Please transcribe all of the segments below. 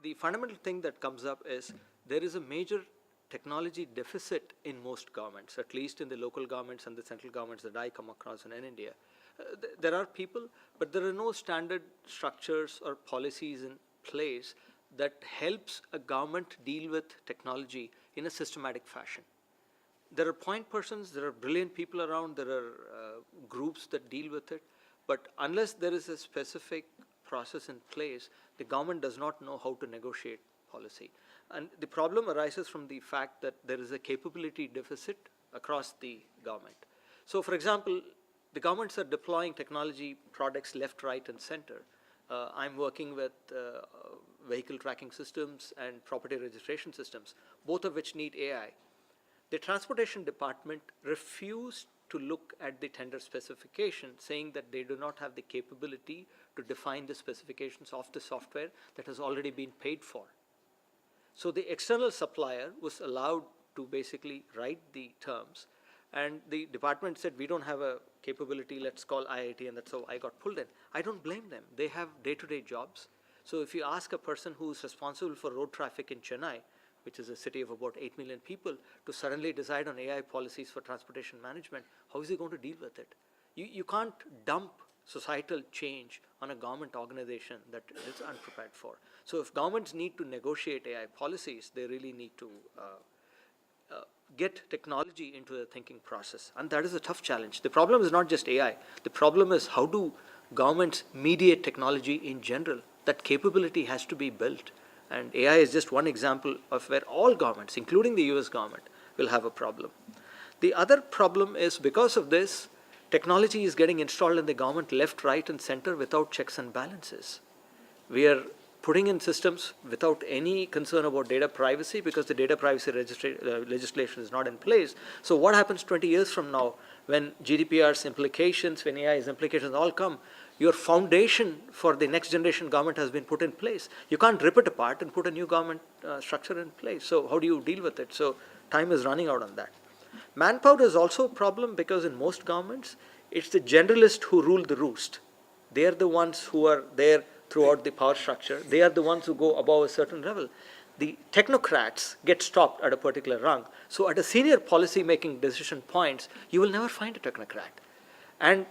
the fundamental thing that comes up is there is a major technology deficit in most governments, at least in the local governments and the central governments that I come across in India. There are people, but there are no standard structures or policies in place that helps a government deal with technology in a systematic fashion. There are point persons, there are brilliant people around, there are groups that deal with it, but unless there is a specific process in place, the government does not know how to negotiate policy. And the problem arises from the fact that there is a capability deficit across the government. So for example, the governments are deploying technology products left, right, and center. I'm working with vehicle tracking systems and property registration systems, both of which need AI. The Transportation Department refused to look at the tender specification, saying that they do not have the capability to define the specifications of the software that has already been paid for. So the external supplier was allowed to basically write the terms, and the department said, we don't have a capability, let's call IIT, and that's how I got pulled in. I don't blame them. They have day-to-day jobs. So if you ask a person who is responsible for road traffic in Chennai, which is a city of about 8 million people, to suddenly decide on AI policies for transportation management, how is he going to deal with it? You can't dump societal change on a government organization that is unprepared for. So if governments need to negotiate AI policies, they really need to get technology into the thinking process. And that is a tough challenge. The problem is not just AI. The problem is how do governments mediate technology in general? That capability has to be built. And AI is just one example of where all governments, including the US government, will have a problem. The other problem is because of this, technology is getting installed in the government left, right, and center without checks and balances. We are putting in systems without any concern about data privacy because the data privacy legislation is not in place. So what happens 20 years from now when GDPR's implications, when AI's implications all come? Your foundation for the next generation government has been put in place. You can't rip it apart and put a new government structure in place. So how do you deal with it? So time is running out on that. Manpower is also a problem because in most governments, it's the generalists who rule the roost. They are the ones who are there throughout the power structure. They are the ones who go above a certain level. The technocrats get stopped at a particular rung. So at a senior policy making decision points, you will never find a technocrat. And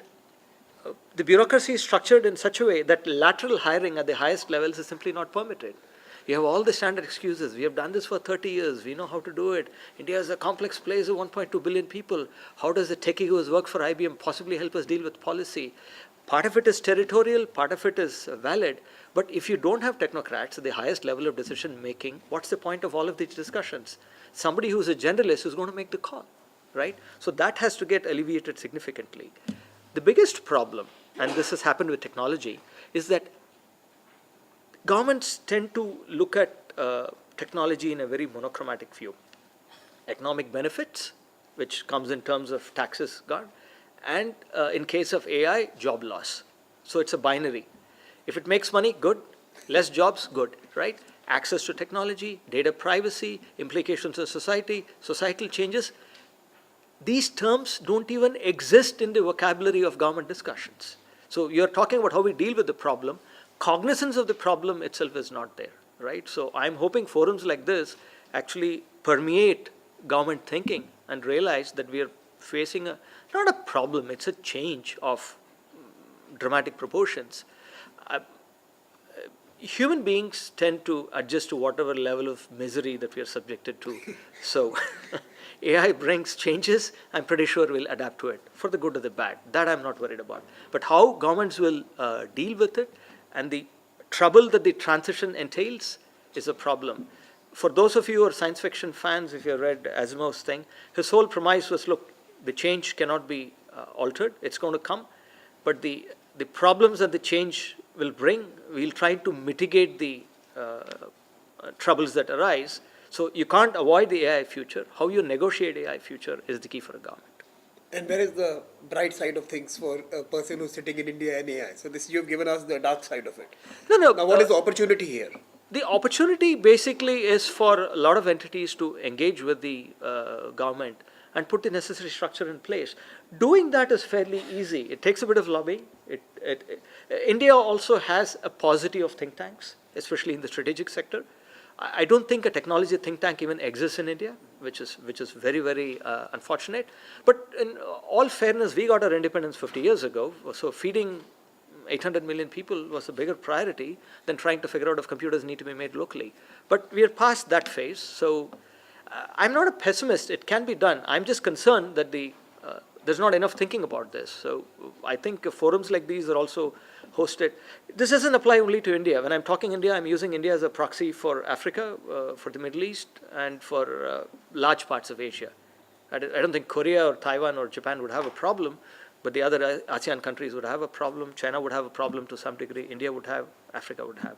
the bureaucracy is structured in such a way that lateral hiring at the highest levels is simply not permitted. You have all the standard excuses. We have done this for 30 years. We know how to do it. India is a complex place of 1.2 billion people. How does a techie who has worked for IBM possibly help us deal with policy? Part of it is territorial, part of it is valid. But if you don't have technocrats at the highest level of decision making, what's the point of all of these discussions? Somebody who's a generalist is going to make the call, right? So that has to get alleviated significantly. The biggest problem, and this has happened with technology, is that governments tend to look at technology in a very monochromatic view. Economic benefits, which comes in terms of taxes, and in case of AI, job loss. So it's a binary. If it makes money, good. Less jobs, good, right? Access to technology, data privacy, implications of society, societal changes. These terms don't even exist in the vocabulary of government discussions. So you're talking about how we deal with the problem. Cognizance of the problem itself is not there, right? So I'm hoping forums like this actually permeate government thinking and realize that we are facing not a problem, it's a change of dramatic proportions. Human beings tend to adjust to whatever level of misery that we are subjected to. So AI brings changes, I'm pretty sure we'll adapt to it, for the good or the bad. That I'm not worried about. But how governments will deal with it and the trouble that the transition entails is a problem. For those of you who are science fiction fans, if you read Asimov's thing, his whole premise was, look, the change cannot be altered, it's going to come, but the problems that the change will bring, we'll try to mitigate the troubles that arise. So you can't avoid the AI future. How you negotiate AI future is the key for a government. And where is the bright side of things for a person who's sitting in India and AI? So this, you've given us the dark side of it. No. Now what is the opportunity here? The opportunity basically is for a lot of entities to engage with the government and put the necessary structure in place. Doing that is fairly easy. It takes a bit of lobbying. India also has a paucity of think tanks. especially in the strategic sector. I don't think a technology think tank even exists in India, which is very, very unfortunate. But in all fairness, we got our independence 50 years ago, so feeding 800 million people was a bigger priority than trying to figure out if computers need to be made locally. But we are past that phase, so I'm not a pessimist. It can be done. I'm just concerned that there's not enough thinking about this. So I think forums like these are also hosted. This doesn't apply only to India. When I'm talking India, I'm using India as a proxy for Africa, for the Middle East, and for large parts of Asia. I don't think Korea or Taiwan or Japan would have a problem, but the other ASEAN countries would have a problem. China would have a problem to some degree. India would have. Africa would have.